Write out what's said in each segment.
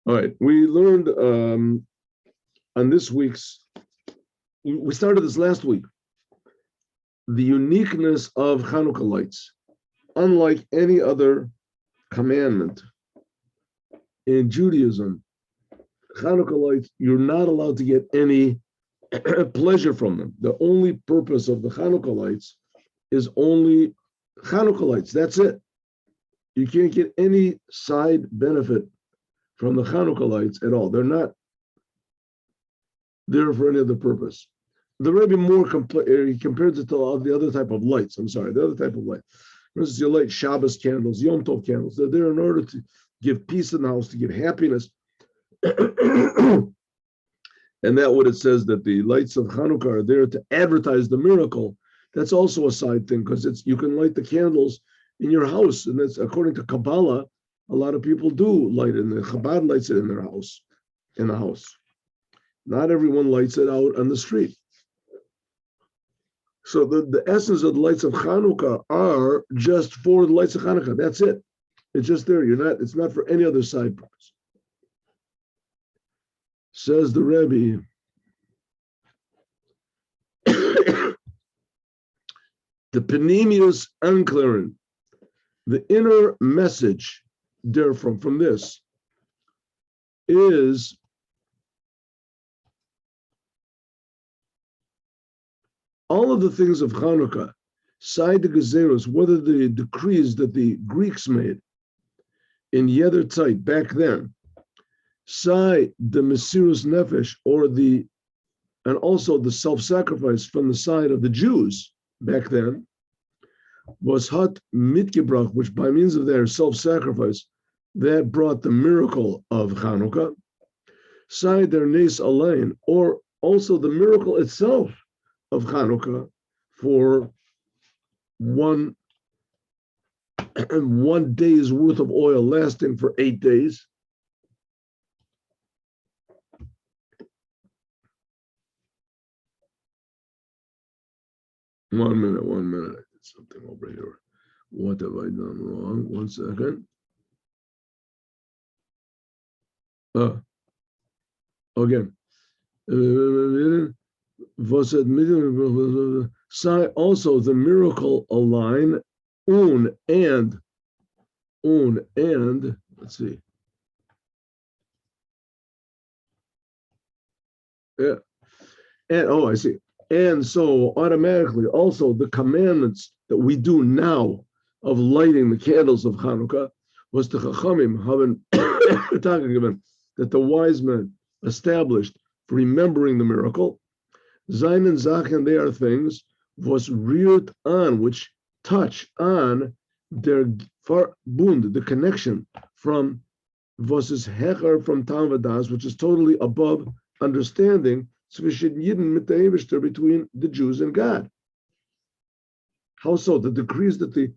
All right, we learned on this week's, we started this last week, the uniqueness of Chanuka lights. Unlike any other commandment in Judaism, Chanuka lights, you're not allowed to get any pleasure from them. The only purpose of the Chanuka lights is only Chanuka lights. That's it. You can't get any side benefit from the Chanuka lights at all. They're not there for any other purpose. The Rebbe more he compares it to all the other type of lights. I'm sorry, the other type of light. For instance, you light Shabbos candles, Yom Tov candles. They're there in order to give peace in the house, to give happiness. And that what it says, that the lights of Chanuka are there to advertise the miracle. That's also a side thing, because you can light the candles in your house, and that's according to Kabbalah. A lot of people do light it, and the Chabad lights it in their house, in the house. Not everyone lights it out on the street. So the essence of the lights of Chanuka are just for the lights of Chanuka. That's it. It's just there. It's not for any other side purpose. Says the Rebbe, the Panemius Anklerin, the inner message therefrom from this is all of the things of Chanuka, side the Gezeros, whether the decrees that the Greeks made in Yeder Tzeit back then, side the Mesirus Nefesh, and also the self-sacrifice from the side of the Jews back then, was Hat Mitgebrach, which by means of their self-sacrifice, that brought the miracle of Chanuka, side their Nes Alain, or also the miracle itself of Chanuka for one day's worth of oil lasting for 8 days. One minute. I did something over here. What have I done wrong? 1 second. Again. Also the miracle align and let's see. Yeah. And I see. And so automatically also the commandments that we do now of lighting the candles of Chanuka was the Chachamim having that the wise men established for remembering the miracle. Zayin and Zachen, they are things was reared on, which touch on their bund, the connection from versus hecher from Talvadas, which is totally above understanding, between the Jews and God. How so? The decrees that the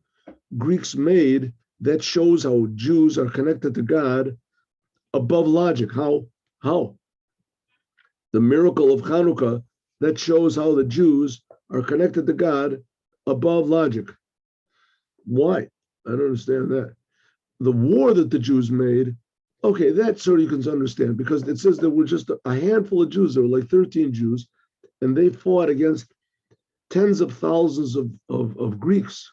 Greeks made, that shows how Jews are connected to God above logic. How? The miracle of Chanuka, that shows how the Jews are connected to God above logic. Why? I don't understand that. The war that the Jews made, okay, that sort of you can understand, because it says there were just a handful of Jews. There were like 13 Jews, and they fought against tens of thousands of Greeks.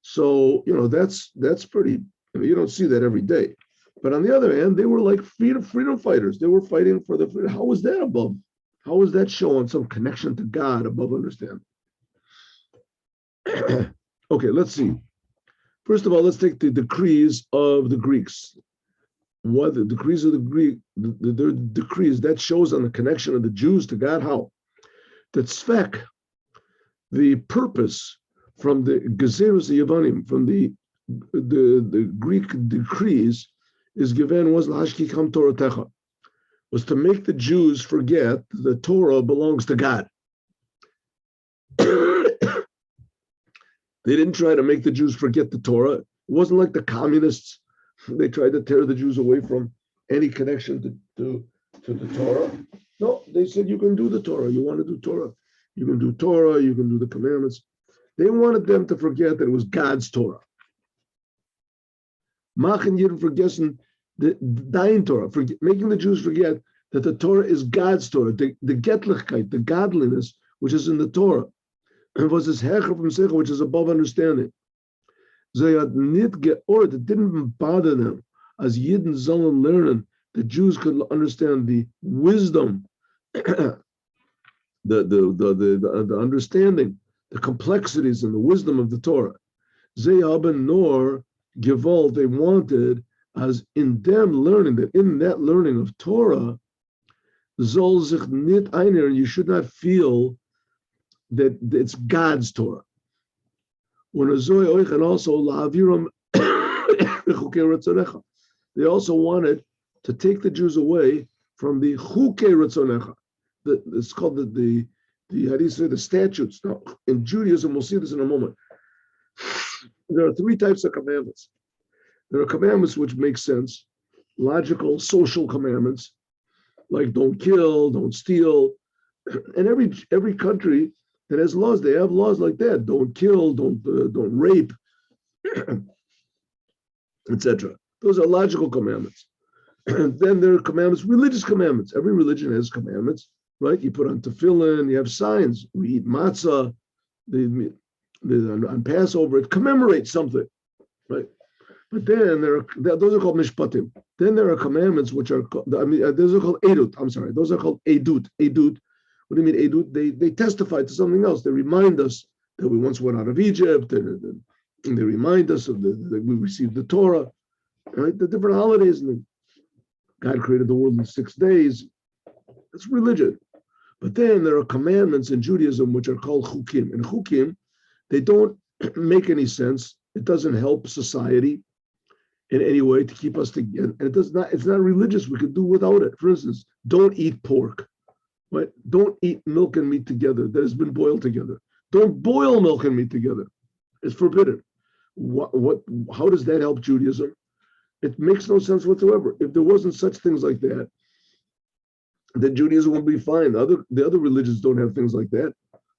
So, that's pretty, you don't see that every day. But on the other hand, they were like freedom fighters. They were fighting for the freedom. How was that above? How was that showing some connection to God above understanding? Okay, let's see. First of all, let's take the decrees of the Greeks. What the decrees of the Greek, the decrees, that shows on the connection of the Jews to God. How? The tzvek, the purpose from the Gezerus Yavanim, from the Greek decrees, is given was Lashkikam Toratecha, was to make the Jews forget the Torah belongs to God. They didn't try to make the Jews forget the Torah. It wasn't like the communists. They tried to tear the Jews away from any connection to the Torah. No, they said you can do the Torah. You want to do Torah. You can do Torah. You can do the commandments. They wanted them to forget that it was God's Torah. Machen jeden vergessen the Dain Torah, making the Jews forget that the Torah is God's Torah, the Getlichkeit, the godliness, which is in the Torah, and was this Hecher from Seichel, which is above understanding. They had nit geort, it didn't even bother them, as Yidden Zollen learning, the Jews could understand the wisdom, the understanding, the complexities and the wisdom of the Torah. They haben nor gewollt, they wanted, as in them learning, that in that learning of Torah, soll sich nit einer, you should not feel that it's God's Torah. When a zoy oich, and also la'aviram chukei ratzonecha, they also wanted to take the Jews away from the chukei ratzonecha. It's called the how do you say, the statutes. Now, in Judaism, we'll see this in a moment. There are three types of commandments. There are commandments which make sense, logical, social commandments, like don't kill, don't steal. And every country that has laws, they have laws like that. Don't kill, don't rape, etc. Those are logical commandments. And then there are commandments, religious commandments. Every religion has commandments, right? You put on tefillin, you have signs. We eat matzah on Passover. It commemorates something, right? But then those are called mishpatim. Then there are commandments which are those are called edut. I'm sorry, those are called edut. Edut. What do you mean edut? They testify to something else. They remind us that we once went out of Egypt, and they remind us of that we received the Torah, right? The different holidays, and God created the world in 6 days. It's religion. But then there are commandments in Judaism which are called chukim. And chukim, they don't make any sense. It doesn't help society in any way to keep us together. And it's not religious. We could do without it. For instance, don't eat pork. Right? Don't eat milk and meat together that has been boiled together. Don't boil milk and meat together. It's forbidden. How does that help Judaism? It makes no sense whatsoever. If there wasn't such things like that, then Judaism would be fine. The other religions don't have things like that,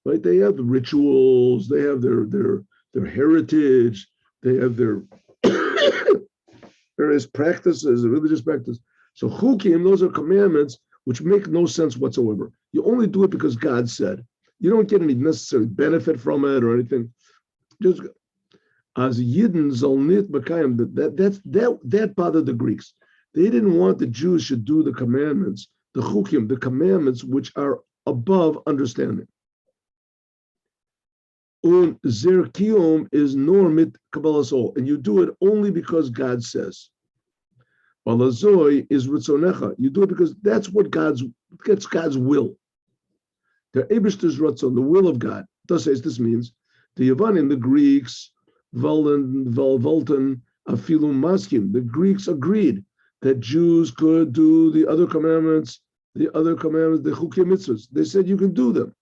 right? They have the rituals, they have their heritage, they have their various practices, religious practices. So chukim, those are commandments which make no sense whatsoever. You only do it because God said. You don't get any necessary benefit from it or anything. Just as Yidden Zolnit Bakayim, that bothered the Greeks. They didn't want the Jews should do the commandments, the chukim, the commandments which are above understanding. Un zerkium is normit kabbalasol, and you do it only because God says. Balazoi is ritzonecha. You do it because that's God's will. The Eibishter's ratzon, the will of God. This means the Yavanim, the Greeks, Volten, Afilu Maskim. The Greeks agreed that Jews could do the other commandments, the Chukei Mitzvahs. They said you can do them.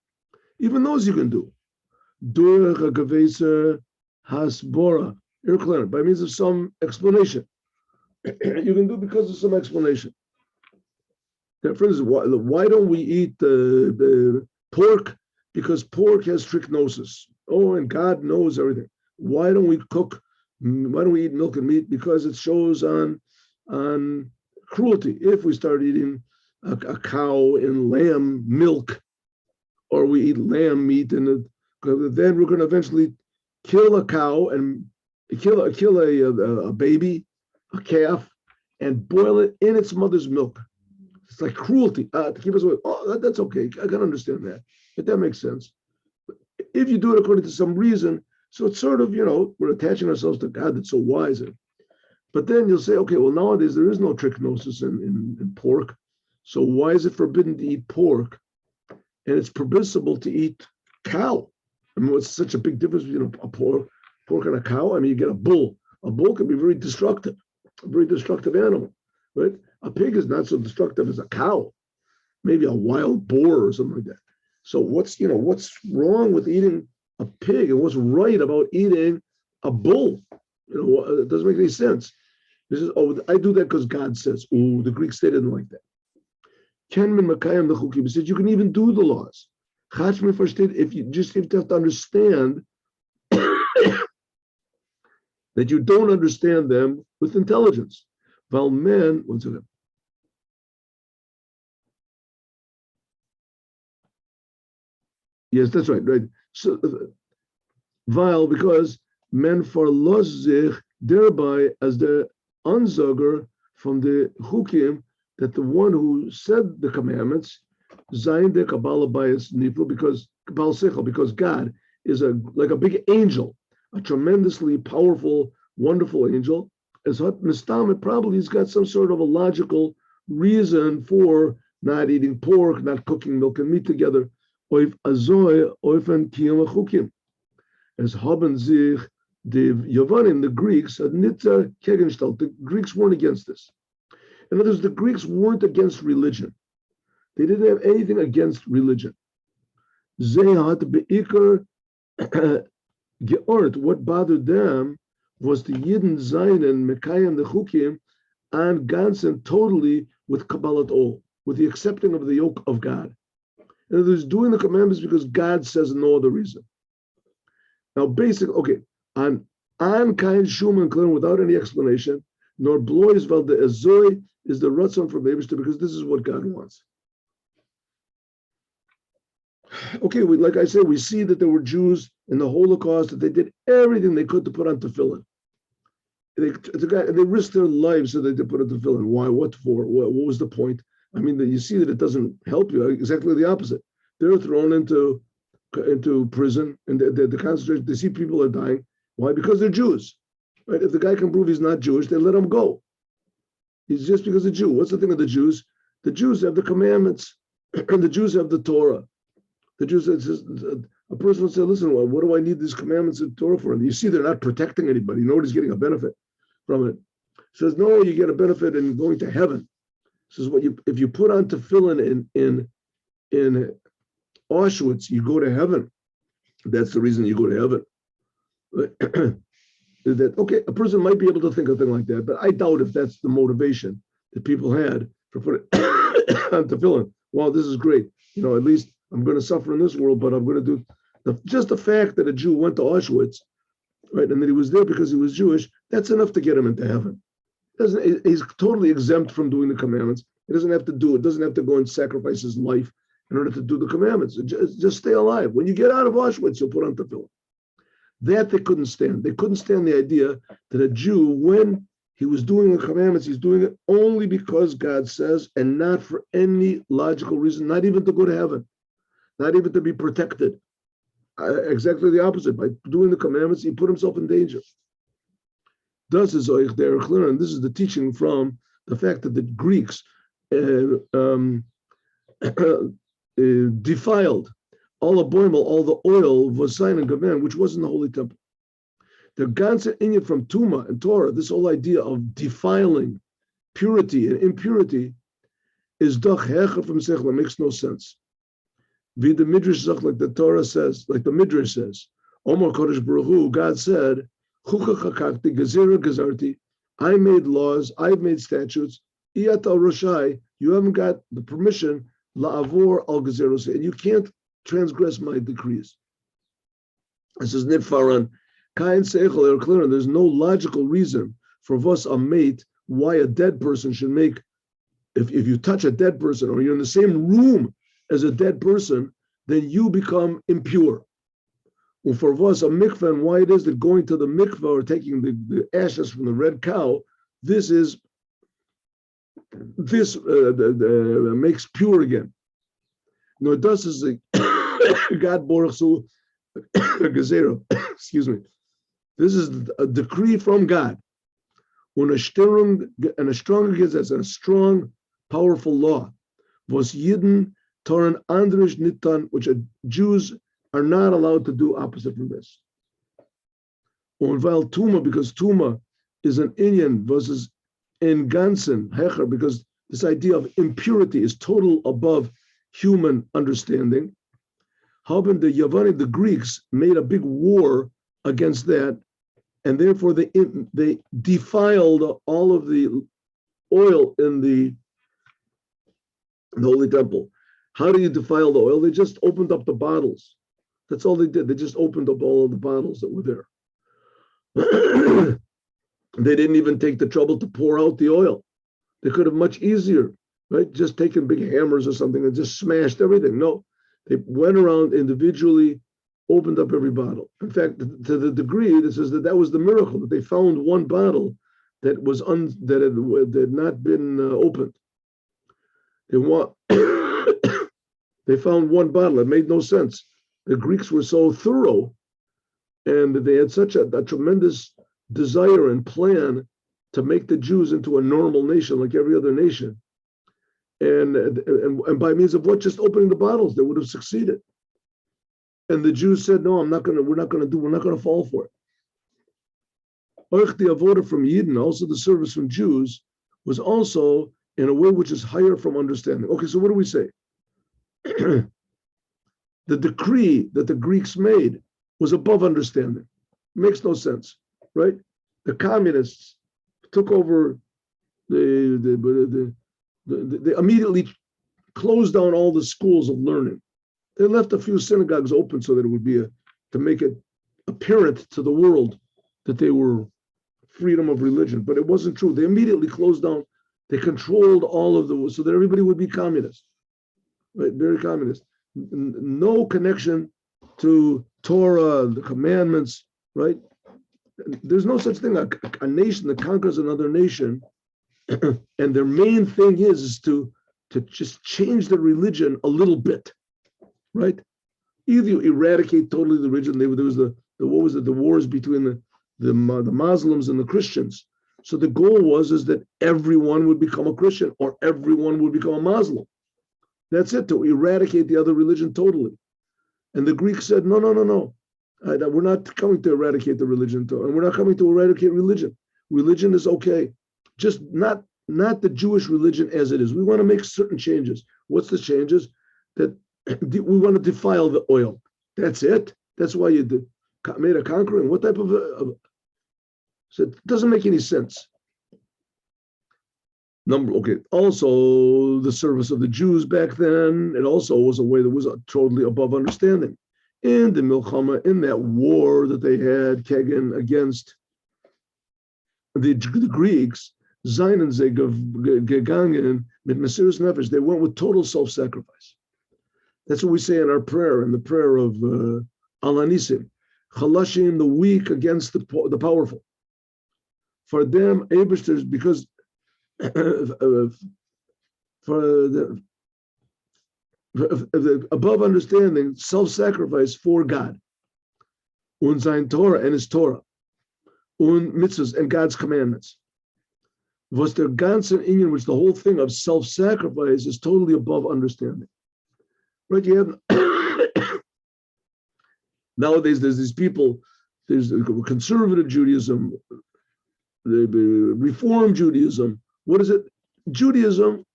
Even those you can do. Durch a Geveser Hasbora, by means of some explanation. You can do because of some explanation. For instance, why don't we eat pork? Because pork has trichnosis. Oh, and God knows everything. Why don't we eat milk and meat? Because it shows on cruelty. If we start eating a cow and lamb milk, or we eat lamb meat, and then we're going to eventually kill a cow and kill a baby, a calf, and boil it in its mother's milk. It's like cruelty to keep us away. Oh, that's okay. I can understand that. But that makes sense. But if you do it according to some reason, so it's sort of, we're attaching ourselves to God that's so wise. But then you'll say, okay, well, nowadays there is no trichnosis in pork. So why is it forbidden to eat pork? And it's permissible to eat cow. I mean, what's such a big difference between a pork and a cow? I mean, you get a bull. A bull can be very destructive animal, right? A pig is not so destructive as a cow, maybe a wild boar or something like that. So what's wrong with eating a pig, and what's right about eating a bull? It doesn't make any sense. This is, I do that because God says. Oh, the Greeks, they didn't like that. Kenman Makayim the Chukim said you can even do the laws. Chachmi versteht, if you have to understand that you don't understand them with intelligence. while men, one second. Yes, that's right. So, while because men verlos sich thereby as the unzoger from the chukim, that the one who said the commandments, zayin de kabbalah bias niflu, because kabbalah sechel, because God is like a big angel, a tremendously powerful, wonderful angel. As hot mistam, probably he's got some sort of a logical reason for not eating pork, not cooking milk and meat together. Oif azoy oifen kiyam chukim. As haben sich the Yavanim, the Greeks, nitzer kegenstalt. The Greeks weren't against this. In other words, the Greeks weren't against religion. They didn't have anything against religion. Zehat beikar geort. What bothered them was the Yidden Zainen Mekayim the Chukim and Gansen totally with Kabbalat Ol, with the accepting of the yoke of God. In other words, doing the commandments because God says no other reason. Now, on kain shuman klan without any explanation, nor blois val de ezoi is the ratzon from Eibishter because this is what God wants. Okay, like I said, we see that there were Jews in the Holocaust that they did everything they could to put on tefillin. They risked their lives so that they put on tefillin. Why? What for? What was the point? I mean, you see that it doesn't help you. Exactly the opposite. They're thrown into prison and the concentration. They see people are dying. Why? Because they're Jews. Right? If the guy can prove he's not Jewish, they let him go. He's just because a Jew. What's the thing of the Jews? The Jews have the commandments, and the Jews have the Torah. The Jews, a person will say, listen, what do I need these commandments and Torah for? And you see they're not protecting anybody. Nobody's getting a benefit from it. Says, no, you get a benefit in going to heaven. Says, if you put on tefillin in Auschwitz, you go to heaven. That's the reason you go to heaven. Okay, a person might be able to think of a thing like that, but I doubt if that's the motivation that people had for putting on tefillin. Wow, this is great. At least I'm going to suffer in this world, but I'm going to do just the fact that a Jew went to Auschwitz, right, and that he was there because he was Jewish. That's enough to get him into heaven. He's totally exempt from doing the commandments. He doesn't have to do it. Doesn't have to go and sacrifice his life in order to do the commandments. Just stay alive. When you get out of Auschwitz, you'll put on tefillin. That they couldn't stand. They couldn't stand the idea that a Jew, when he was doing the commandments, he's doing it only because God says, and not for any logical reason, not even to go to heaven, not even to be protected. Exactly the opposite. By doing the commandments, he put himself in danger. Thus is they're clear, and this is the teaching from the fact that the Greeks defiled all the oil was sign and command, which was in the Holy Temple. The ganze inyan from Tuma and Torah, this whole idea of defiling purity and impurity, is doch hecher from sechel. It makes no sense. Wie the Midrash like the Torah says, like the Midrash says, Omar Kodesh Baruch Hu, God said, Chuka chakakti gezerah gezarti, I made laws, I've made statutes, iyat al roshai, you haven't got the permission, la'avor al gezeros, and you can't transgress my decrees. This is nitfaran. Kain seichel er clear. There's no logical reason for vos a mate why a dead person should make. If you touch a dead person or you're in the same room as a dead person, then you become impure. Well, for vos a mikveh, and why it is that going to the mikveh or taking the ashes from the red cow, this makes pure again. No, it does is God Baruch Hu Gezerah. Excuse me. This is a decree from God. When a strong Gesetz, a strong, powerful law, was Yidden Toran Andrish Nitan, which Jews are not allowed to do opposite from this. Und weil Tuma, because Tuma is an Inyan versus in Gansen Hecher, because this idea of impurity is total above human understanding. Haben the Yavani, the Greeks, made a big war against that, and therefore they defiled all of the oil in the Holy Temple. How do you defile the oil? They just opened up the bottles. That's all they did. They just opened up all of the bottles that were there. They didn't even take the trouble to pour out the oil. They could have much easier, right? Just taken big hammers or something and just smashed everything. No, they went around individually, opened up every bottle. In fact, to the degree this is that was the miracle, that they found one bottle that was that had not been opened. They want they found one bottle. It made no sense. The Greeks were so thorough, and they had such a tremendous desire and plan to make the Jews into a normal nation like every other nation. And by means of what? Just opening the bottles, they would have succeeded. And the Jews said, no, we're not going to fall for it. Oich the avoda from Yidden, also the service from Jews, was also in a way which is higher from understanding. Okay, so what do we say? The decree that the Greeks made was above understanding. Makes no sense, right? The communists took over they immediately closed down all the schools of learning. They left a few synagogues open so that it would be to make it apparent to the world that they were freedom of religion, but it wasn't true. They immediately closed down. They controlled all of so that everybody would be communist, right? Very communist. No connection to Torah, the commandments, right? There's no such thing, a nation that conquers another nation, and their main thing is to just change the religion a little bit, right? Either you eradicate totally the religion. There was the wars between the Muslims and the Christians. So the goal was that everyone would become a Christian or everyone would become a Muslim. That's it, to eradicate the other religion totally. And the Greeks said, no. We're not coming to eradicate the religion, and we're not coming to eradicate religion. Religion is okay, just not the Jewish religion as it is. We want to make certain changes. What's the changes? That we want to defile the oil. That's it. That's why you made a conquering. What type of so it doesn't make any sense. Also, the service of the Jews back then, it also was a way that was totally above understanding. In the Milchama, in that war that they had, Kagan, against the Greeks, Zainen gegangen mit Mesiras Nefesh, they went with total self-sacrifice. That's what we say in our prayer, in the prayer of Al-Anisim, Chalashim, the weak against the powerful. For them, Eibishter, because for the above understanding, self-sacrifice for God, und sein Torah and his Torah, und mitzvahs and God's commandments, was der ganze Inyan, which the whole thing of self-sacrifice is totally above understanding. Right? You have nowadays there's these people, there's conservative Judaism, the Reform Judaism. What is it? Judaism,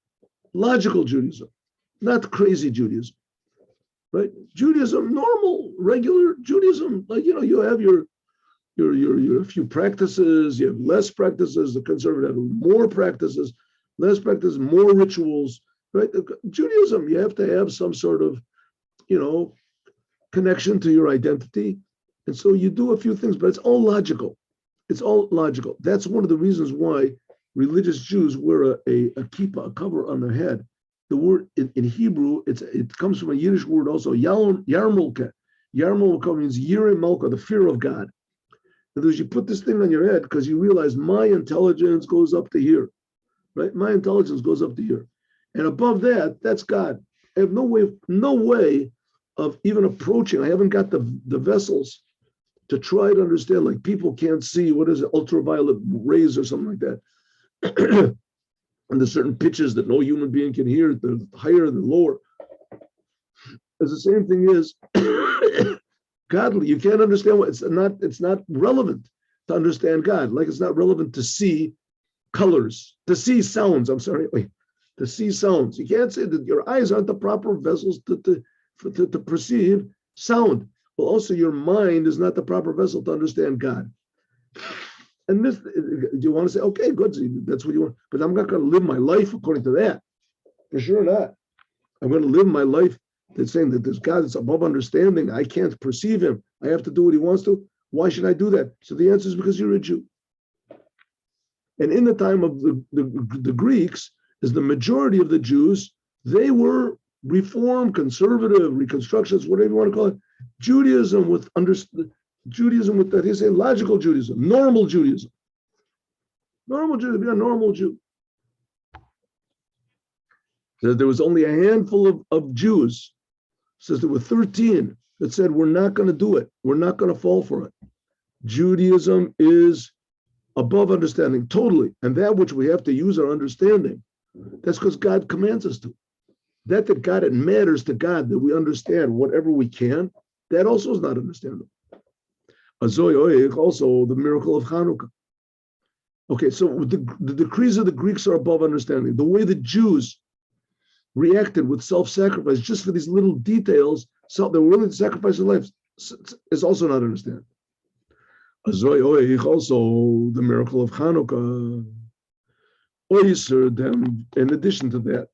logical Judaism, not crazy Judaism, right? Judaism, normal, regular Judaism. Like, you have your few practices, you have less practices. The conservative have more practices, less practices, more rituals, right? Judaism, you have to have some sort of, connection to your identity, and so you do a few things, but it's all logical. It's all logical. That's one of the reasons why religious Jews wear a kippah, a cover on their head. The word in Hebrew, it comes from a Yiddish word also, yarmulke. Yarmulke means yireh malka, the fear of God. In other words, you put this thing on your head because you realize my intelligence goes up to here, right? My intelligence goes up to here, and above that, that's God. I have no way of even approaching. I haven't got the vessels to try to understand. Like, people can't see, what is it, ultraviolet rays or something like that. And there's certain pitches that no human being can hear, the higher, the lower. As the same thing is godly. You can't understand what it's not relevant to understand God. Like, it's not relevant to see colors, to see sounds. To see sounds. You can't say that your eyes aren't the proper vessels to perceive sound. Well, also your mind is not the proper vessel to understand God. And this, you want to say, okay, good, that's what you want, but I'm not going to live my life according to that. For sure not. I'm going to live my life that's saying that there's God that's above understanding. I can't perceive him. I have to do what he wants to. Why should I do that? So the answer is because you're a Jew. And in the time of the Greeks, is the majority of the Jews, they were Reform, conservative, Reconstructionists, whatever you want to call it. Judaism with that they say logical Judaism, normal Judaism. Normal Judaism, be a normal Jew. Says there was only a handful of Jews. Says there were 13 that said, we're not going to do it. We're not going to fall for it. Judaism is above understanding, totally. And that which we have to use our understanding, that's because God commands us to. That God, it matters to God that we understand whatever we can, that also is not understandable. Also the miracle of Chanuka. Okay, so the decrees of the Greeks are above understanding. The way the Jews reacted with self-sacrifice just for these little details, so they were willing to sacrifice their lives, is also not understandable. Also the miracle of Chanuka. Them, in addition to that,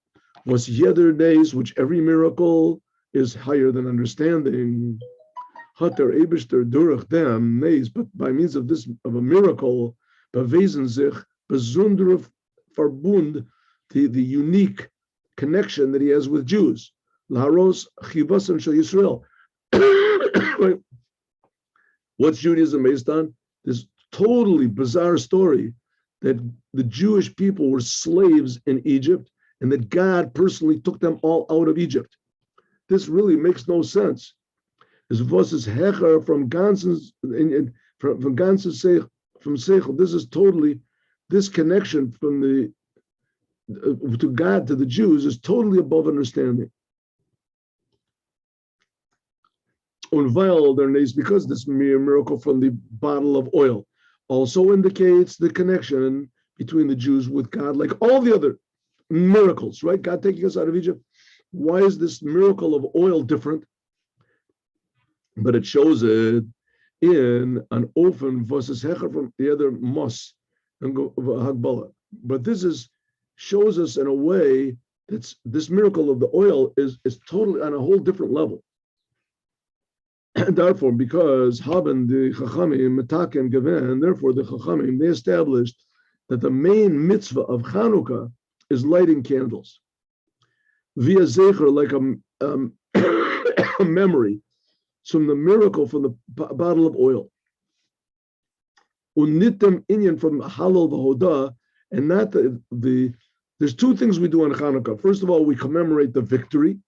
was Yeder days, which every miracle is higher than understanding. Hater Eibishter durch them nays, but by means of this of a miracle, beweisen sich besondere Verbund, the unique connection that he has with Jews. Laharos Chivasam Shel Yisrael. What's Judaism based on? This totally bizarre story that the Jewish people were slaves in Egypt and that God personally took them all out of Egypt. This really makes no sense. His voice is hecher from Gans's from Seichel. This is totally, this connection from the to God, to the Jews, is totally above understanding. Unveil their names, because this mere miracle from the bottle of oil also indicates the connection between the Jews with God, like all the other miracles, right? God taking us out of Egypt. Why is this miracle of oil different? But it shows it in an ofen versus hecher from the other mos and hagbala. But this shows us in a way that's this miracle of the oil is totally on a whole different level. And therefore, because haben the chachamim metaken geven, therefore the chachamim, they established that the main mitzvah of Chanuka is lighting candles via zecher, like a memory from the miracle from the bottle of oil. Unitem inyan from halal v'hoda, and not the. There's two things we do on Chanukah. First of all, we commemorate the victory.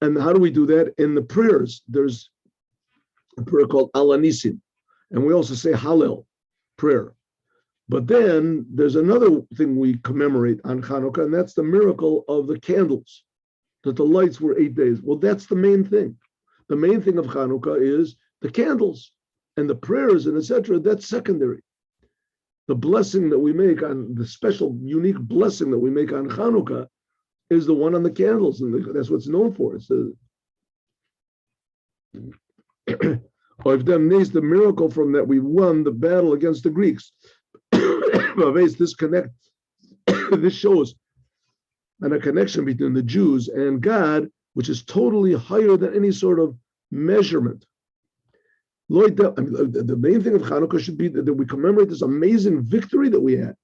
And how do we do that? In the prayers, there's a prayer called Alanisim, and we also say Hallel prayer. But then there's another thing we commemorate on Chanukah, and that's the miracle of the candles, that the lights were 8 days. Well, that's the main thing. The main thing of Chanukah is the candles and the prayers and etc. That's secondary. The blessing that we make on the special, unique blessing that we make on Chanukah is the one on the candles, and that's what's known for. It's or if them names the miracle from that we won the battle against the Greeks. This shows and a connection between the Jews and God, which is totally higher than any sort of measurement. The main thing of Chanukah should be that we commemorate this amazing victory that we had.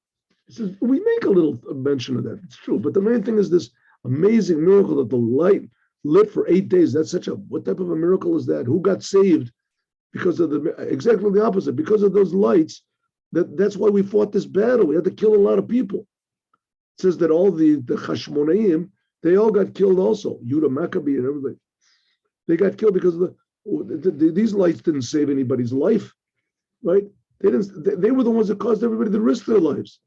It says, we make a little mention of that. It's true, but the main thing is this amazing miracle that the light lit for 8 days. That's what type of a miracle is that? Who got saved because of exactly the opposite, because of those lights. That's why we fought this battle. We had to kill a lot of people. It says that all the Chashmonaim, they all got killed also. Yudah Maccabee and everybody. They got killed because of these lights didn't save anybody's life, right? They were the ones that caused everybody to risk their lives.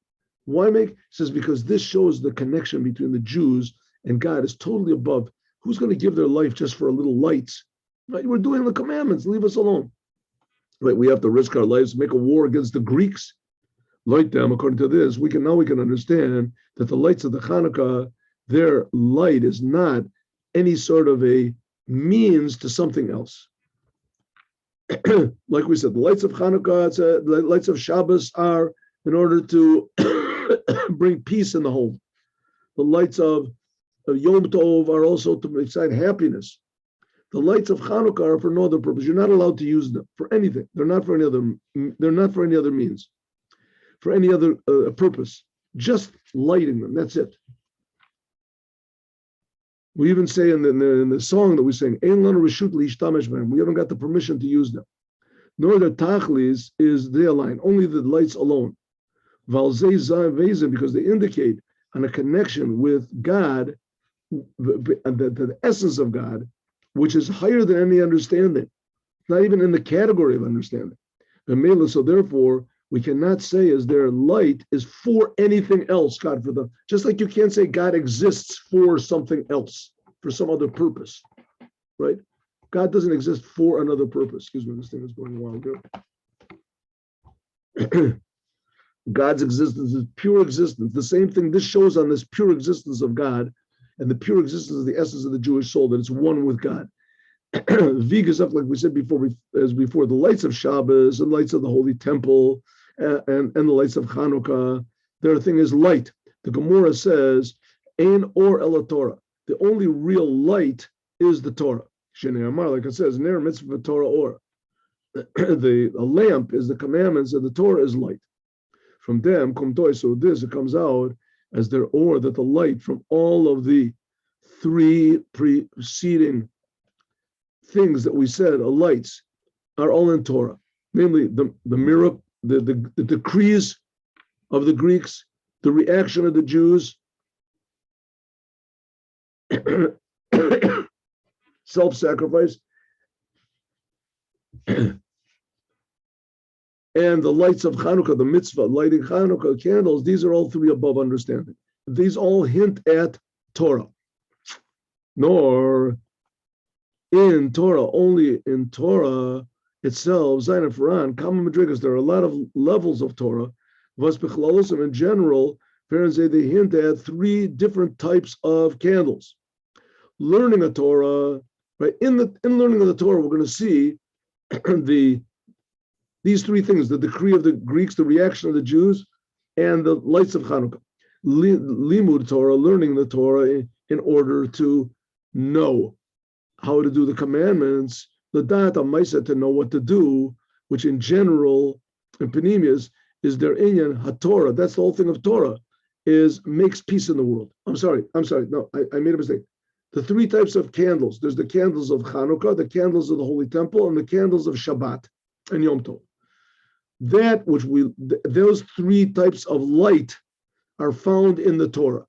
Why make? It says because this shows the connection between the Jews and God is totally above. Who's going to give their life just for a little lights? Right? We're doing the commandments. Leave us alone. Right? We have to risk our lives, make a war against the Greeks. Light them. According to this, we can understand that the lights of the Chanukah, their light is not any sort of a means to something else. Like we said, the lights of Chanukah, the lights of Shabbos are in order to bring peace in the home. The lights of Yom Tov are also to excite happiness. The lights of Chanukah are for no other purpose. You're not allowed to use them for anything. They're not for any other means. for any other purpose. Just lighting them, that's it. We even say in the song that we sing, Ein lanu reshut leishtamesh b'hem. We haven't got the permission to use them. Nor the tachlis is their line, only the lights alone. Valzei zav vezim, because they indicate on a connection with God, the essence of God, which is higher than any understanding, not even in the category of understanding. So therefore, we cannot say as their light is for anything else, God, for them. Just like you can't say God exists for something else, for some other purpose, right? God doesn't exist for another purpose. Excuse me, this thing is going wild here. God's existence is pure existence. The same thing this shows on this pure existence of God and the pure existence of the essence of the Jewish soul, that it's one with God. Vigas up, like we said before, the lights of Shabbos and lights of the Holy Temple and the lights of Chanuka. Their thing is light. The Gemara says, "Ein or ela Torah." The only real light is the Torah. Shnei Amar, like it says, "Ner mitzvah Torah or." The lamp is the commandments, and the Torah is light. From them, kumtoy. So this it comes out as their or, that the light from all of the three preceding things that we said are lights are all in Torah, namely the miracle, the decrees of the Greeks, the reaction of the Jews, self-sacrifice, and the lights of Chanuka, the mitzvah, lighting Chanuka candles. These are all three above understanding. These all hint at Torah. Nor in Torah, only in Torah itself, Zayin and Faran, common madrigas, there are a lot of levels of Torah. Vaspichlalosim in general, parents say they hint at three different types of candles. Learning a Torah, right? In learning of the Torah, we're going to see these three things: the decree of the Greeks, the reaction of the Jews, and the lights of Chanukah. Limud Torah, learning the Torah in order to know how to do the commandments, the data maisa, to know what to do, which in general, in Panemius, is their inyan haTorah. That's the whole thing of Torah, is makes peace in the world. I'm sorry. No, I made a mistake. The three types of candles. There's the candles of Chanukah, the candles of the Holy Temple, and the candles of Shabbat and Yom Tov. Those three types of light are found in the Torah.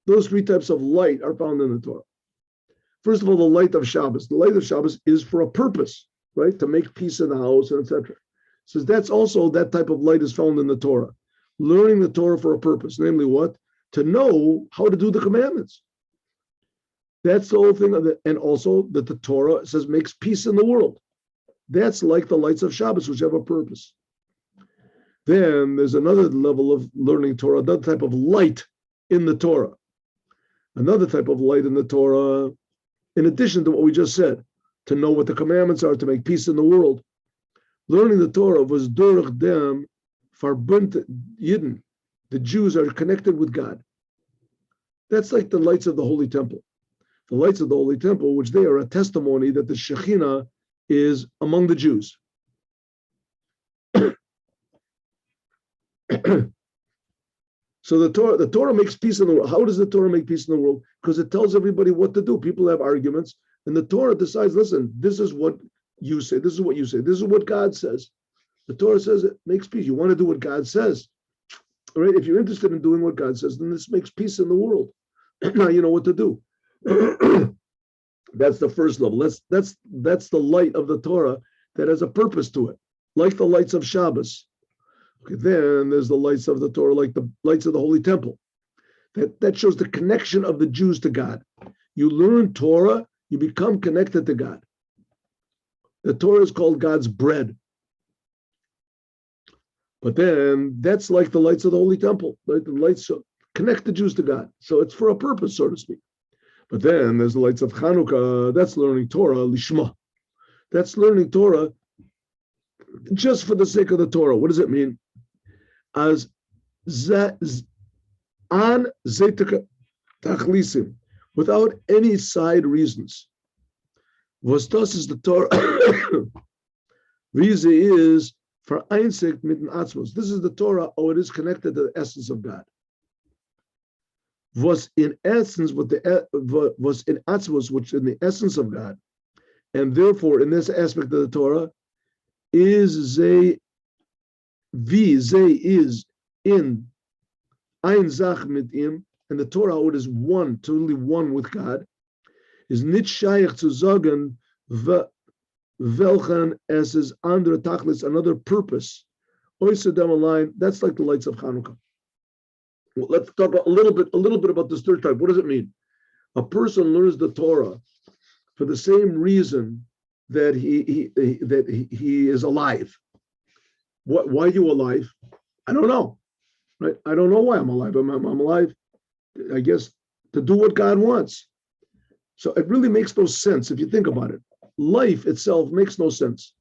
Those three types of light are found in the Torah. First of all, the light of Shabbos. The light of Shabbos is for a purpose, right? To make peace in the house, and etc. So that's also, that type of light is found in the Torah. Learning the Torah for a purpose, namely what? To know how to do the commandments. That's the whole thing of it. And also that the Torah says makes peace in the world. That's like the lights of Shabbos, which have a purpose. Then there's another level of learning Torah, another type of light in the Torah. Another type of light in the Torah, in addition to what we just said, to know what the commandments are, to make peace in the world. Learning the Torah was durch dem verbund Yidden. The Jews are connected with God. That's like the lights of the Holy Temple. The lights of the Holy Temple, which they are a testimony that the Shekhinah is among the Jews. So the Torah makes peace in the world. How does the Torah make peace in the world? Because it tells everybody what to do. People have arguments, and the Torah decides, listen, this is what you say, this is what you say, this is what God says. The Torah says it makes peace. You want to do what God says. All right, if you're interested in doing what God says, then this makes peace in the world. Now you know what to do. That's the first level. That's the light of the Torah that has a purpose to it, like the lights of Shabbos. Okay, then there's the lights of the Torah, like the lights of the Holy Temple. That shows the connection of the Jews to God. You learn Torah, you become connected to God. The Torah is called God's bread. But then that's like the lights of the Holy Temple. Right? The lights connect the Jews to God. So it's for a purpose, so to speak. But then there's the lights of Chanuka. That's learning Torah, Lishma. That's learning Torah just for the sake of the Torah. What does it mean? As an zetaka tachlisim, without any side reasons. Vostos is the Torah. Rize is For Einzig mit den Atzmos. This is the Torah, it is connected to the essence of God. Was in essence, was in Atzmos, which in the essence of God. And therefore, in this aspect of the Torah, is ze is in ein Zach mit ihm, and the Torah it is one, totally one with God, is nit shaykh zu sagen welchen es is andere tachlis, another purpose. Oysa down the line, that's like the lights of Chanuka. Well, let's talk a little bit about this third type. What does it mean? A person learns the Torah for the same reason that he is alive. Why are you alive? I don't know. Right? I don't know why I'm alive. I'm alive, I guess, to do what God wants. So it really makes no sense if you think about it. Life itself makes no sense.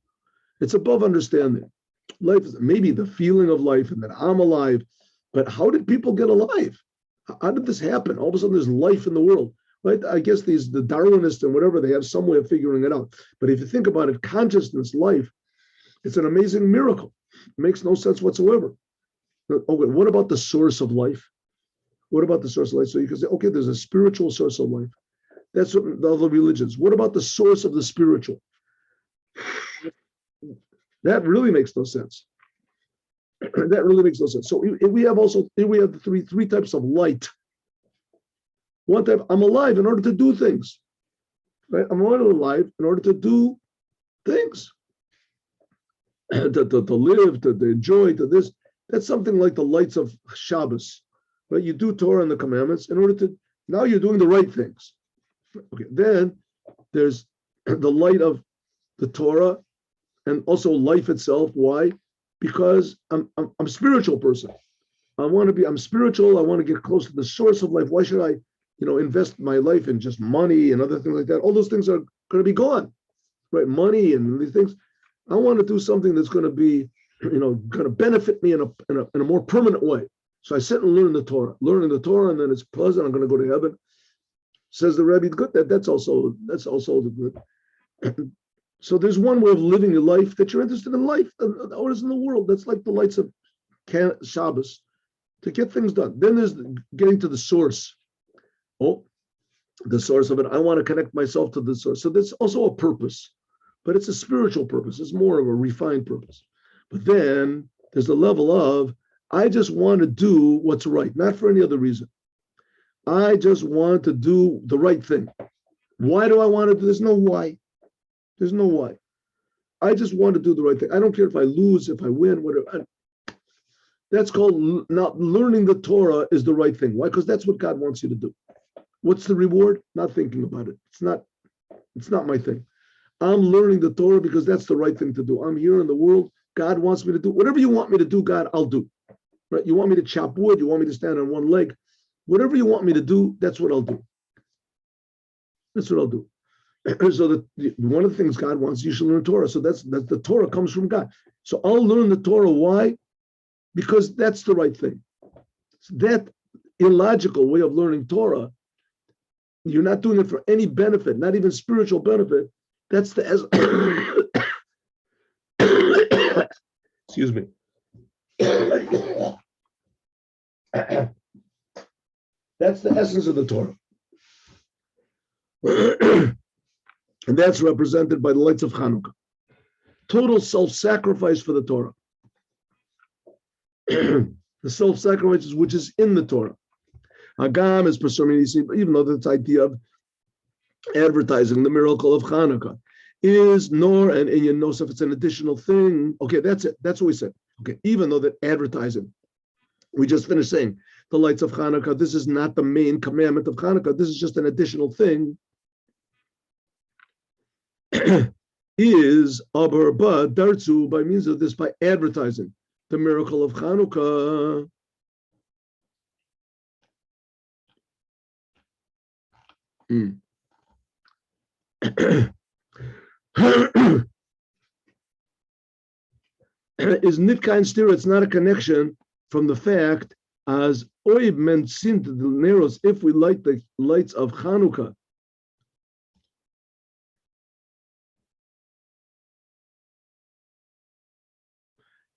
It's above understanding. Life is maybe the feeling of life and that I'm alive, but how did people get alive? How did this happen? All of a sudden there's life in the world, right? I guess the Darwinists and whatever, they have some way of figuring it out. But if you think about it, consciousness, life, it's an amazing miracle. It makes no sense whatsoever. Okay, what about the source of life? What about the source of life? So you can say, okay, there's a spiritual source of life. That's what the other religions. What about the source of the spiritual? That really makes no sense. That really makes no sense. So we have the three types of light. One type, I'm alive in order to do things. Right? I'm alive in order to do things. to live, to enjoy, to this. That's something like the lights of Shabbos. Right? You do Torah and the commandments in order to, now you're doing the right things. Okay, then there's the light of the Torah and also life itself. Why? Because I'm a spiritual person. I'm spiritual. I want to get close to the source of life. Why should I, invest my life in just money and other things like that? All those things are going to be gone, right? Money and these things. I want to do something that's going to be, going to benefit me in a more permanent way. So I sit and learn the Torah, and then it's pleasant. I'm going to go to heaven. Says the Rebbe, good. That's also the good. So there's one way of living your life that you're interested in life. What is in the world? That's like the lights of Shabbos to get things done. Then there's getting to the source. Oh, the source of it. I want to connect myself to the source. So there's also a purpose, but it's a spiritual purpose. It's more of a refined purpose. But then there's the level of, I just want to do what's right, not for any other reason. I just want to do the right thing. Why do I want to do? There's no why. There's no why. I just want to do the right thing. I don't care if I lose, if I win, whatever. That's called not learning the Torah is the right thing. Why? Because that's what God wants you to do. What's the reward? Not thinking about it. It's not my thing. I'm learning the Torah because that's the right thing to do. I'm here in the world. God wants me to do whatever you want me to do, God, I'll do. Right? You want me to chop wood, you want me to stand on one leg. Whatever you want me to do, that's what I'll do. That's what I'll do. So one of the things God wants, you should learn Torah. So that's the Torah comes from God. So I'll learn the Torah. Why? Because that's the right thing. So that illogical way of learning Torah, you're not doing it for any benefit, not even spiritual benefit. That's the excuse me. That's the essence of the Torah. And that's represented by the lights of Chanuka. Total self-sacrifice for the Torah. The self-sacrifice which is in the Torah. Hagam is even though that's idea of advertising the miracle of Chanuka is nor and Inyan Nosef, it's an additional thing. Okay, that's it. That's what we said. Okay, even though that advertising, we just finished saying the lights of Chanuka, this is not the main commandment of Chanuka, this is just an additional thing. Is aber but darzu by means of this, by advertising the miracle of Chanuka. Is nitkain stir, it's not a connection from the fact as oib men sint the neros, if we light the lights of Chanuka.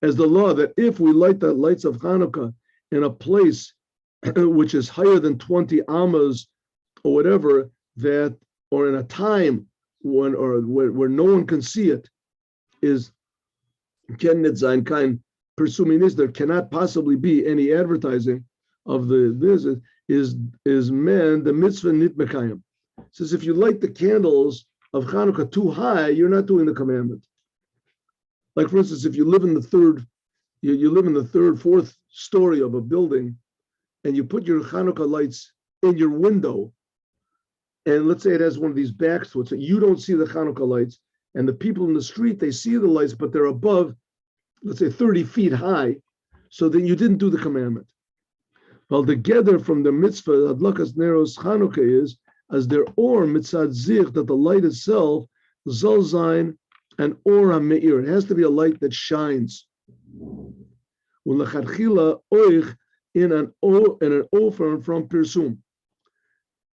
as the law that if we light the lights of Chanuka in a place which is higher than 20 amas or whatever, that, or in a time when, or where no one can see it, is Ken nit sein kein presuming is there cannot possibly be any advertising of the this is man the mitzvah nit mekayim. Says if you light the candles of Chanukah too high, you're not doing the commandment. Like for instance, if you live in the third, you live in the third, fourth story of a building, and you put your Chanukah lights in your window, and let's say it has one of these back slits, so you don't see the Chanukah lights, and the people in the street, they see the lights, but they're above, let's say 30 feet high, so then you didn't do the commandment. Well, together from the mitzvah, Adlakas Neros Chanukah is, as their or mitzad zich, that the light itself, zal zayin, and or ha-me'ir. It has to be a light that shines. U'lechadchila oich in an o from pirsum.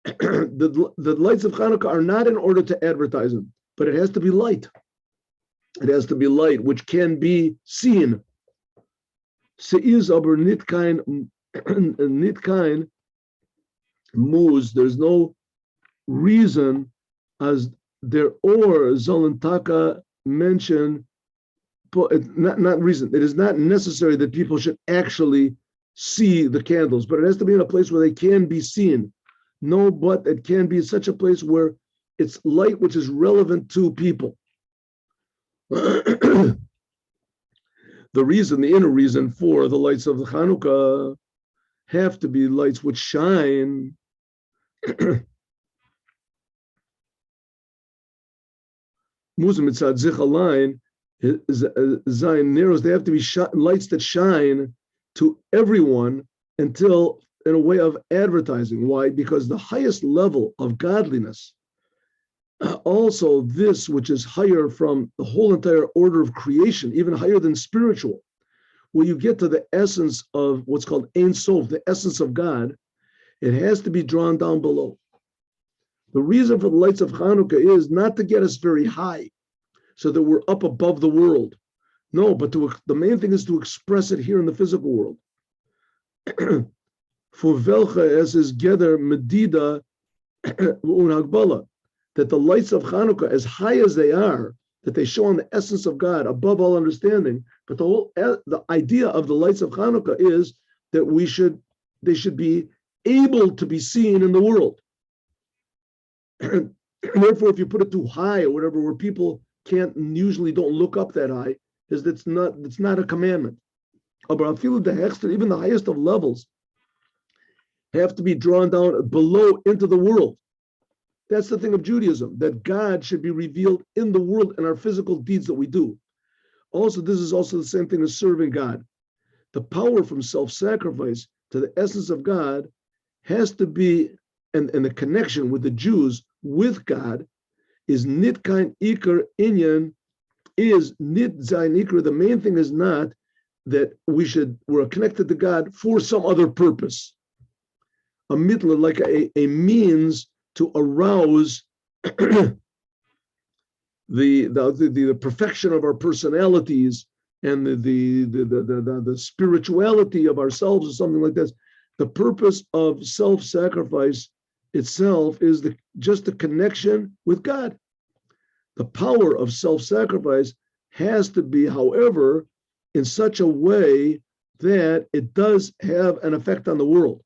The lights of Chanukah are not in order to advertise them, but it has to be light. It has to be light, which can be seen. Seiz aber nitkein moves. There's no reason as their or Zolantaka mentioned, not reason. It is not necessary that people should actually see the candles, but it has to be in a place where they can be seen. No, but it can be such a place where it's light which is relevant to people. The reason, the inner reason for the lights of the Chanukah have to be lights which shine. Mitzad zich line zayin narrows. They have to be lights that shine to everyone until in a way of advertising. Why? Because the highest level of godliness, also this which is higher from the whole entire order of creation, even higher than spiritual, where you get to the essence of what's called Ein Sof, the essence of God, it has to be drawn down below. The reason for the lights of Chanukah is not to get us very high, so that we're up above the world. No, but the main thing is to express it here in the physical world. For velcha as is gather medida unhagbala, that the lights of Chanukah, as high as they are, that they show on the essence of God above all understanding. But the idea of the lights of Chanukah is that they should be able to be seen in the world. Therefore, if you put it too high or whatever, where people usually don't look up that high, it's not a commandment. But I feel that even the highest of levels have to be drawn down below into the world. That's the thing of Judaism, that God should be revealed in the world in our physical deeds that we do. Also, this is also the same thing as serving God. The power from self-sacrifice to the essence of God has to be, and the connection with the Jews with God is nitkain ikar inyan, is nit zayin ikar. The main thing is not that we're connected to God for some other purpose. A mitla, like a means to arouse the perfection of our personalities and the spirituality of ourselves or something like this. The purpose of self-sacrifice itself is just the connection with God. The power of self-sacrifice has to be, however, in such a way that it does have an effect on the world.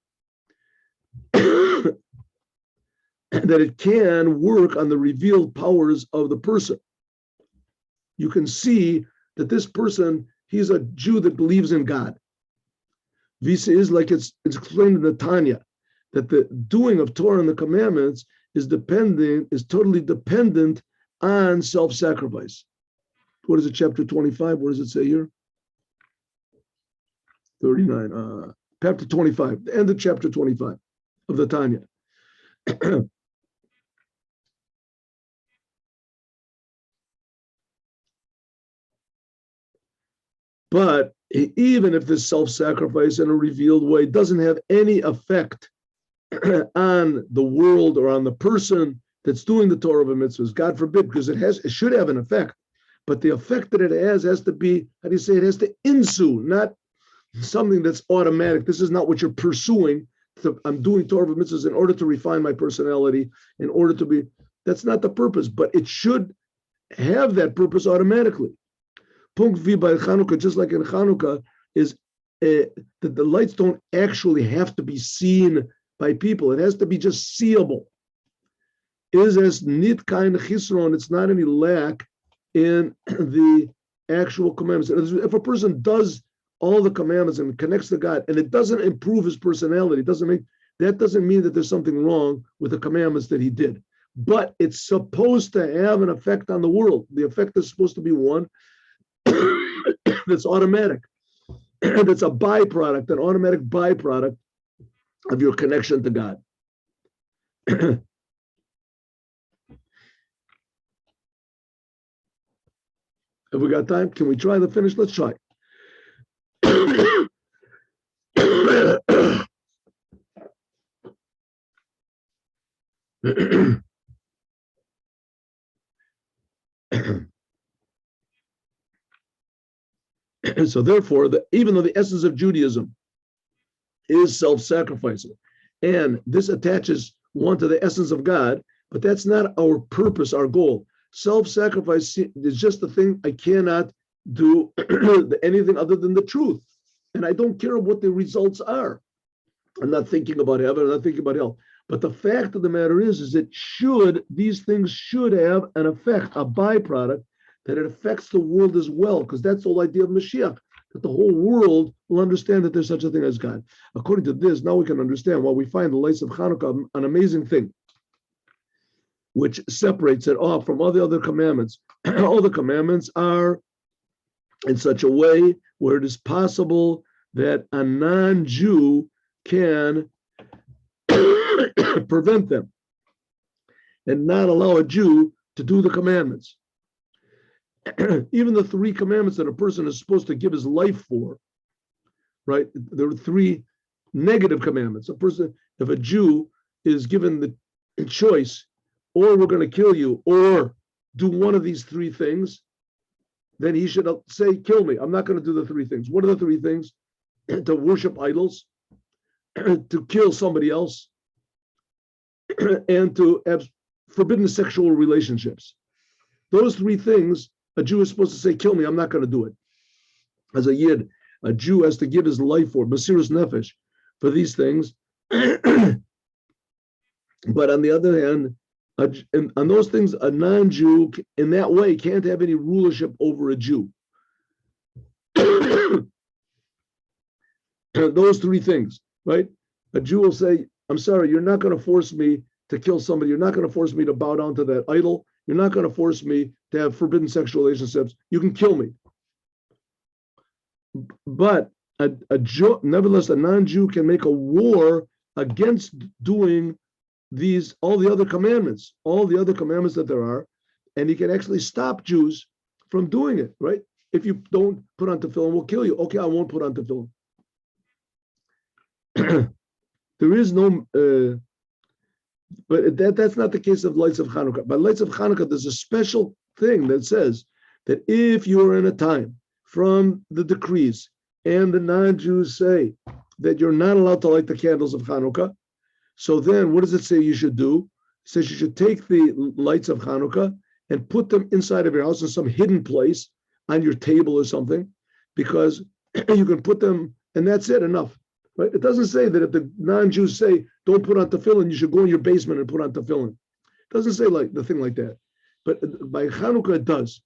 That it can work on the revealed powers of the person. You can see that this person, he's a Jew that believes in God. Visa is like it's explained in the Tanya, that the doing of Torah and the commandments is totally dependent on self-sacrifice. What is it, chapter 25? What does it say here? 39, chapter 25, the end of chapter 25 of the Tanya. But even if this self-sacrifice in a revealed way doesn't have any effect on the world or on the person that's doing the Torah of mitzvahs, God forbid, because it should have an effect. but the effect that it has to be, how do you say, it has to ensue, not something that's automatic. This is not what you're pursuing. I'm doing Torah mitzvahs in order to refine my personality, in order to be, that's not the purpose, but it should have that purpose automatically. Punkt V by Chanuka, just like in Chanuka, is that the lights don't actually have to be seen by people. It has to be just seeable. Is as nit kind of chisron, it's not any lack in the actual commandments. If a person does all the commandments and connects to God, and it doesn't improve his personality, that doesn't mean that there's something wrong with the commandments that he did. But it's supposed to have an effect on the world. The effect is supposed to be one that's automatic. That's a byproduct, an automatic byproduct of your connection to God. Have we got time? Can we try to finish? Let's try. So therefore, even though the essence of Judaism is self-sacrificing, and this attaches one to the essence of God, but that's not our purpose, our goal. Self-sacrifice is just the thing. I cannot do anything other than the truth. And I don't care what the results are. I'm not thinking about heaven, I'm not thinking about hell. But the fact of the matter is that these things should have an effect, a byproduct, that it affects the world as well, because that's the whole idea of Moshiach, that the whole world will understand that there's such a thing as God. According to this, now we can understand why we find the lights of Chanuka an amazing thing, which separates it off from all the other commandments. All the commandments are in such a way where it is possible that a non-Jew can prevent them and not allow a Jew to do the commandments. Even the 3 commandments that a person is supposed to give his life for, right? There are 3 negative commandments. If a Jew is given the choice, or we're going to kill you, or do one of these 3 things, then he should say, kill me. I'm not going to do the 3 things. What are the 3 things? To worship idols, to kill somebody else, and to have forbidden sexual relationships. Those 3 things, a Jew is supposed to say, kill me, I'm not going to do it. As a Yid, a Jew has to give his life for, Mesiras Nefesh, for these things. But on the other hand, on those things, a non-Jew in that way can't have any rulership over a Jew. Those 3 things, right? A Jew will say, I'm sorry, you're not going to force me to kill somebody. You're not going to force me to bow down to that idol. You're not going to force me to have forbidden sexual relationships. You can kill me. But a Jew, nevertheless, a non-Jew can make a war against doing all the other commandments that there are, and he can actually stop Jews from doing it, right? If you don't put on tefillin, we'll kill you. Okay, I won't put on tefillin. There is no, but that's not the case of lights of Chanuka. By lights of Chanuka, there's a special thing that says that if you're in a time from the decrees and the non-Jews say that you're not allowed to light the candles of Chanuka, so then what does it say you should do? It says you should take the lights of Chanuka and put them inside of your house in some hidden place on your table or something, because you can put them, and that's it, enough. Right? It doesn't say that if the non-Jews say, don't put on tefillin, you should go in your basement and put on tefillin. It doesn't say like the thing like that. But by Chanuka, it does.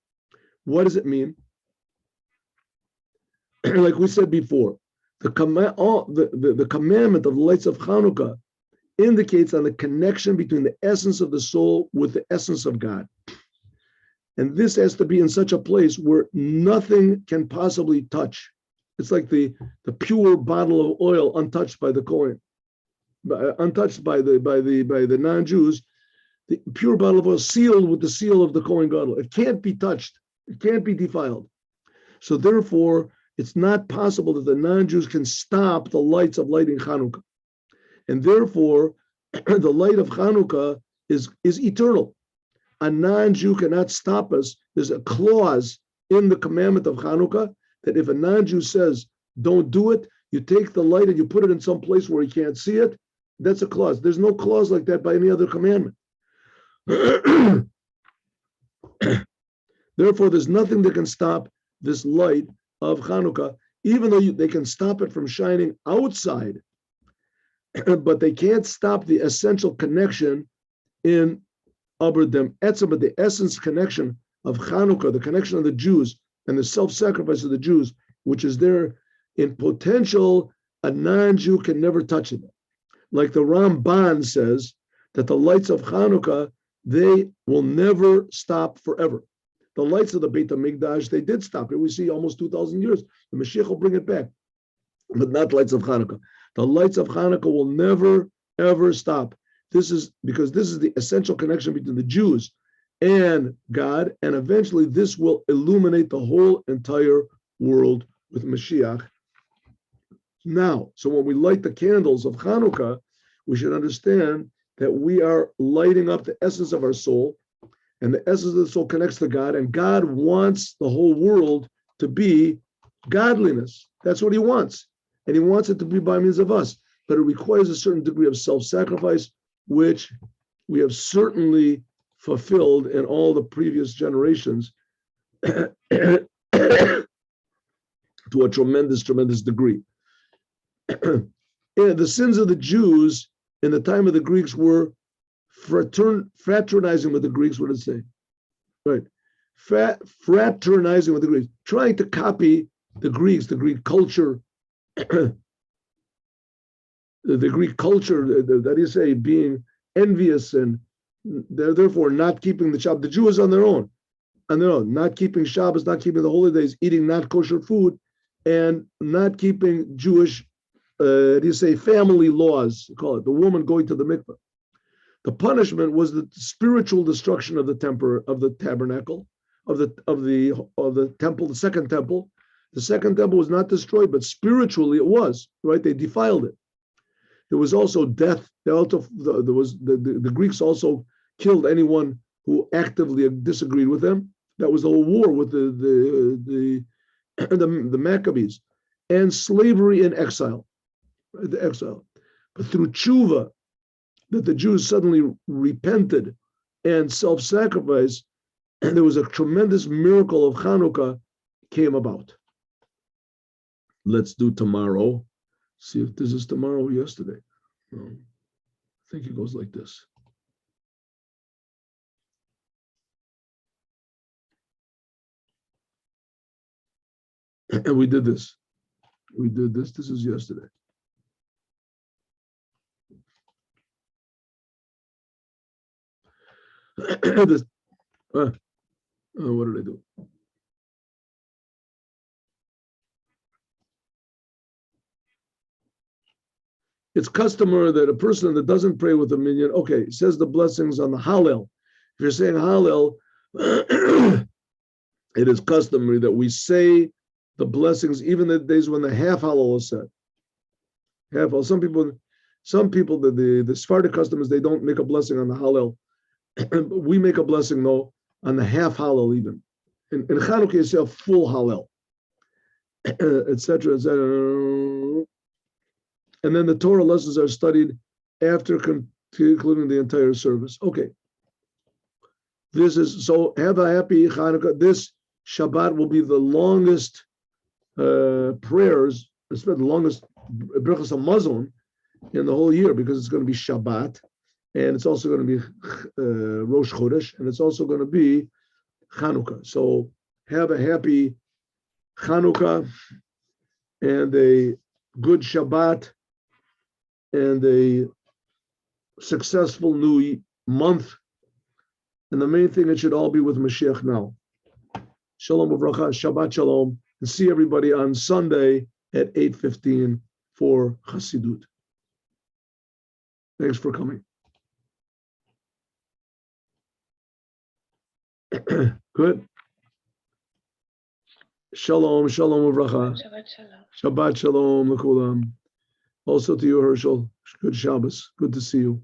What does it mean? Like we said before, the commandment of the lights of Chanuka indicates on the connection between the essence of the soul with the essence of God. And this has to be in such a place where nothing can possibly touch. It's like the pure bottle of oil untouched by the Kohen, untouched by the non-Jews, the pure bottle of oil sealed with the seal of the Kohen Gadol. It can't be touched. It can't be defiled. So therefore, it's not possible that the non-Jews can stop the lights of lighting Chanukah. And therefore, the light of Chanukah is eternal. A non-Jew cannot stop us there's a clause in the commandment of Chanuka that if a non-Jew says, don't do it, you take the light and you put it in some place where he can't see it. That's a clause. There's no clause like that by any other commandment. Therefore, there's nothing that can stop this light of Chanuka, even though they can stop it from shining outside, but they can't stop the essential connection in Aberdem Etzem, but the essence connection of Chanuka, the connection of the Jews and the self-sacrifice of the Jews, which is there in potential, a non-Jew can never touch it. Like the Ramban says, that the lights of Chanuka, they will never stop forever. The lights of the Beit HaMikdash, they did stop it. We see almost 2,000 years. The Moshiach will bring it back, but not lights of Chanuka. The lights of Chanuka will never, ever stop. This is because this is the essential connection between the Jews and God, and eventually this will illuminate the whole entire world with Moshiach. Now, so when we light the candles of Chanuka, we should understand that we are lighting up the essence of our soul, and the essence of the soul connects to God, and God wants the whole world to be godliness. That's what he wants. And he wants it to be by means of us. But it requires a certain degree of self-sacrifice, which we have certainly fulfilled in all the previous generations to a tremendous, tremendous degree. And the sins of the Jews in the time of the Greeks were fraternizing with the Greeks. What did it say? Right. Fraternizing with the Greeks, trying to copy the Greeks, the Greek culture, the Greek culture, that is, say, being envious and therefore not keeping the Shabbat. The Jews on their own, not keeping Shabbos, not keeping the holy days, eating not kosher food, and not keeping Jewish, family laws. Call it the woman going to the mikveh. The punishment was the spiritual destruction of the tabernacle, of the temple, the second temple. The second temple was not destroyed, but spiritually it was, right? They defiled it. There was also death. The Greeks also killed anyone who actively disagreed with them. That was the whole war with the Maccabees, and slavery and exile, the exile. But through tshuva, that the Jews suddenly repented and self-sacrifice, and there was a tremendous miracle of Chanuka came about. Let's do tomorrow. See if this is tomorrow or yesterday. I think it goes like this. And we did this. This is yesterday. What did I do? It's customary that a person that doesn't pray with a minyan, says the blessings on the Hallel. If you're saying Hallel, it is customary that we say the blessings even the days when the half Hallel is said. Half Hallel. Some people, the Sephardic custom is they don't make a blessing on the Hallel. We make a blessing though on the half Hallel even. In Chanukah you say a full Hallel, etc., etc. And then the Torah lessons are studied after concluding the entire service. Okay. So have a happy Chanukah. This Shabbat will be the longest prayers, especially the longest Brachas HaMazon in the whole year, because it's going to be Shabbat, and it's also going to be Rosh Chodesh, and it's also going to be Chanukah. So have a happy Chanukah and a good Shabbat and a successful new month. And the main thing, it should all be with Moshiach now. Shalom uvracha, Shabbat shalom, and see everybody on Sunday at 8:15 for Chassidut. Thanks for coming. Good. Shalom, shalom uvracha. Shabbat shalom. Shabbat shalom l'kulam. Also to you, Herschel. Good Shabbos. Good to see you.